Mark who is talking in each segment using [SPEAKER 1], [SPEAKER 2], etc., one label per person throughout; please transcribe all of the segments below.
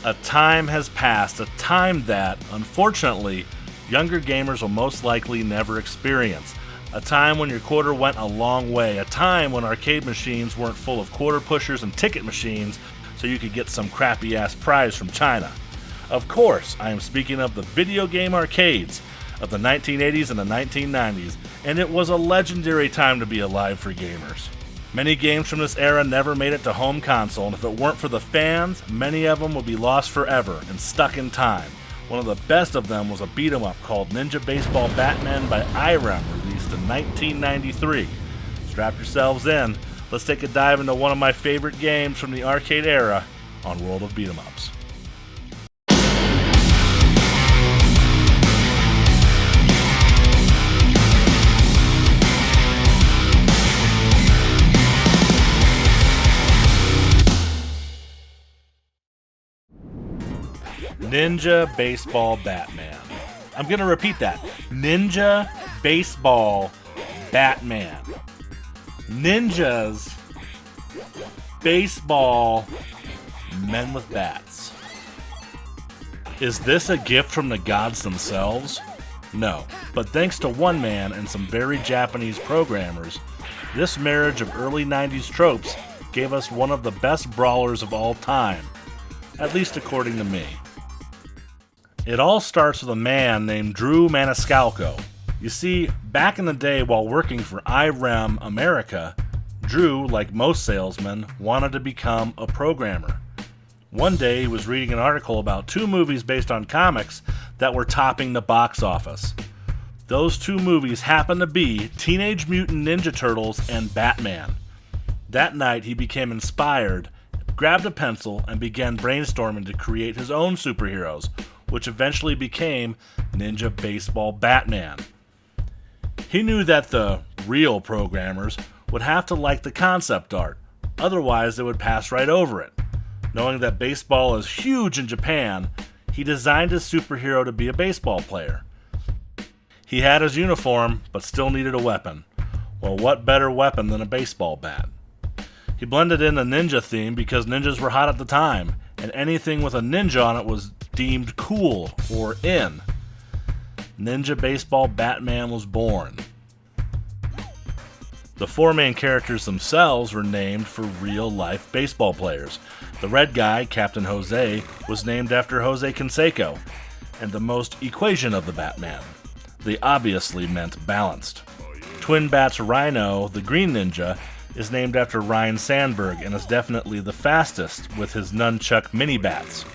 [SPEAKER 1] A time has passed, a time that, unfortunately, younger gamers will most likely never experience. A time when your quarter went a long way, a time when arcade machines weren't full of quarter pushers and ticket machines so you could get some crappy ass prize from China. Of course, I am speaking of the video game arcades of the 1980s and the 1990s, and it was a legendary time to be alive for gamers. Many games from this era never made it to home console, and if it weren't for the fans, many of them would be lost forever and stuck in time. One of the best of them was a beat-em-up called Ninja Baseball Batman by IREM, released in 1993. Strap yourselves in, let's take a dive into one of my favorite games from the arcade era on World of Beat-em-Ups. Ninja Baseball Batman. I'm going to repeat that. Ninja Baseball Batman. Ninjas, baseball, men with bats. Is this a gift from the gods themselves? No, but thanks to one man and some very Japanese programmers, this marriage of early 90s tropes gave us one of the best brawlers of all time, at least according to me. It all starts with a man named Drew Maniscalco. You see, back in the day while working for IREM America, Drew, like most salesmen, wanted to become a programmer. One day he was reading an article about 2 movies based on comics that were topping the box office. Those 2 movies happened to be Teenage Mutant Ninja Turtles and Batman. That night he became inspired, grabbed a pencil, and began brainstorming to create his own superheroes, which eventually became Ninja Baseball Batman. He knew that the real programmers would have to like the concept art, otherwise they would pass right over it. Knowing that baseball is huge in Japan, he designed his superhero to be a baseball player. He had his uniform, but still needed a weapon. Well, what better weapon than a baseball bat? He blended in a ninja theme because ninjas were hot at the time, and anything with a ninja on it was deemed cool or in. Ninja Baseball Batman was born. The 4 main characters themselves were named for real-life baseball players. The red guy, Captain Jose, was named after Jose Canseco, and the most equation of the Batman. They obviously meant balanced. Twin Bat's Rhino, the green ninja, is named after Ryan Sandberg and is definitely the fastest with his nunchuck mini-bats.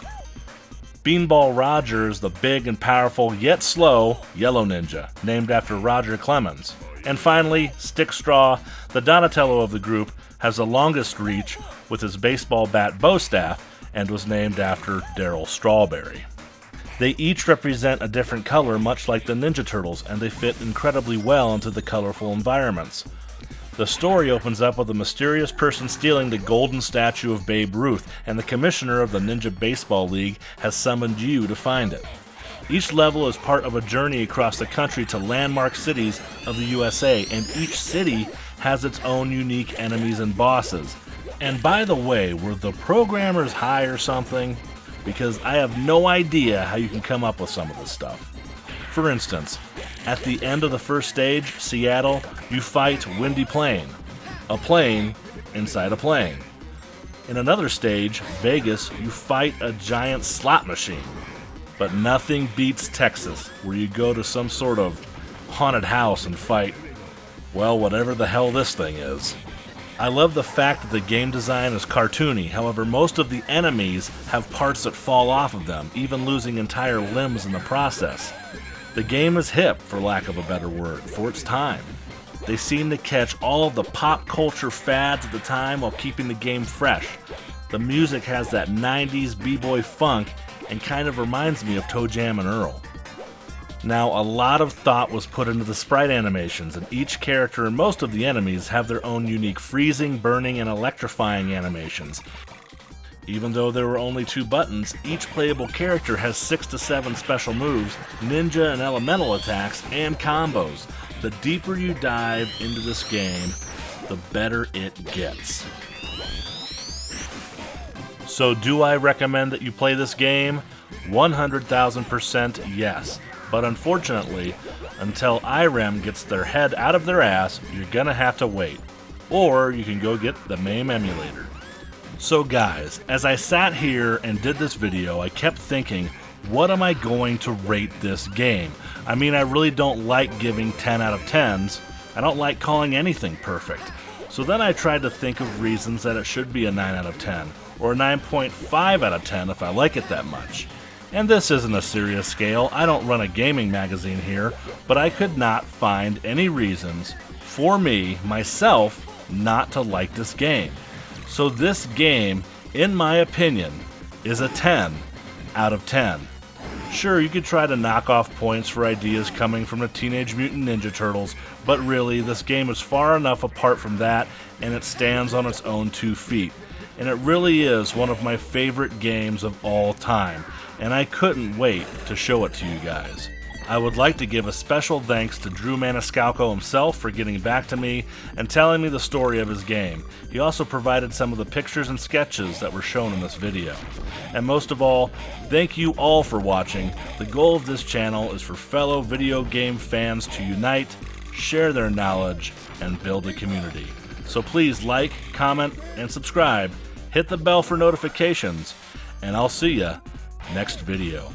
[SPEAKER 1] Beanball Roger is the big and powerful yet slow yellow ninja, named after Roger Clemens. And finally, Stick Straw, the Donatello of the group, has the longest reach with his baseball bat bow staff and was named after Darryl Strawberry. They each represent a different color, much like the Ninja Turtles, and they fit incredibly well into the colorful environments. The story opens up with a mysterious person stealing the golden statue of Babe Ruth, and the commissioner of the Ninja Baseball League has summoned you to find it. Each level is part of a journey across the country to landmark cities of the USA, and each city has its own unique enemies and bosses. And by the way, were the programmers high or something? Because I have no idea how you can come up with some of this stuff. For instance, at the end of the first stage, Seattle, you fight Windy Plain, a plane inside a plane. In another stage, Vegas, you fight a giant slot machine. But nothing beats Texas, where you go to some sort of haunted house and fight, well, whatever the hell this thing is. I love the fact that the game design is cartoony, however most of the enemies have parts that fall off of them, even losing entire limbs in the process. The game is hip, for lack of a better word, for its time. They seem to catch all of the pop culture fads at the time while keeping the game fresh. The music has that 90s b-boy funk and kind of reminds me of Toe Jam and Earl. Now, a lot of thought was put into the sprite animations, and each character and most of the enemies have their own unique freezing, burning, and electrifying animations. Even though there were only 2 buttons, each playable character has 6 to 7 special moves, ninja and elemental attacks, and combos. The deeper you dive into this game, the better it gets. So do I recommend that you play this game? 100,000% yes. But unfortunately, until IREM gets their head out of their ass, you're gonna have to wait. Or you can go get the MAME emulator. So guys, as I sat here and did this video, I kept thinking, what am I going to rate this game? I mean, I really don't like giving 10 out of 10s. I don't like calling anything perfect. So then I tried to think of reasons that it should be a 9 out of 10, or a 9.5 out of 10 if I like it that much. And this isn't a serious scale, I don't run a gaming magazine here, but I could not find any reasons for me, myself, not to like this game. So this game, in my opinion, is a 10 out of 10. Sure, you could try to knock off points for ideas coming from the Teenage Mutant Ninja Turtles, but really, this game is far enough apart from that, and it stands on its own 2 feet. And it really is one of my favorite games of all time, and I couldn't wait to show it to you guys. I would like to give a special thanks to Drew Maniscalco himself for getting back to me and telling me the story of his game. He also provided some of the pictures and sketches that were shown in this video. And most of all, thank you all for watching. The goal of this channel is for fellow video game fans to unite, share their knowledge, and build a community. So please like, comment, and subscribe. Hit the bell for notifications, and I'll see ya next video.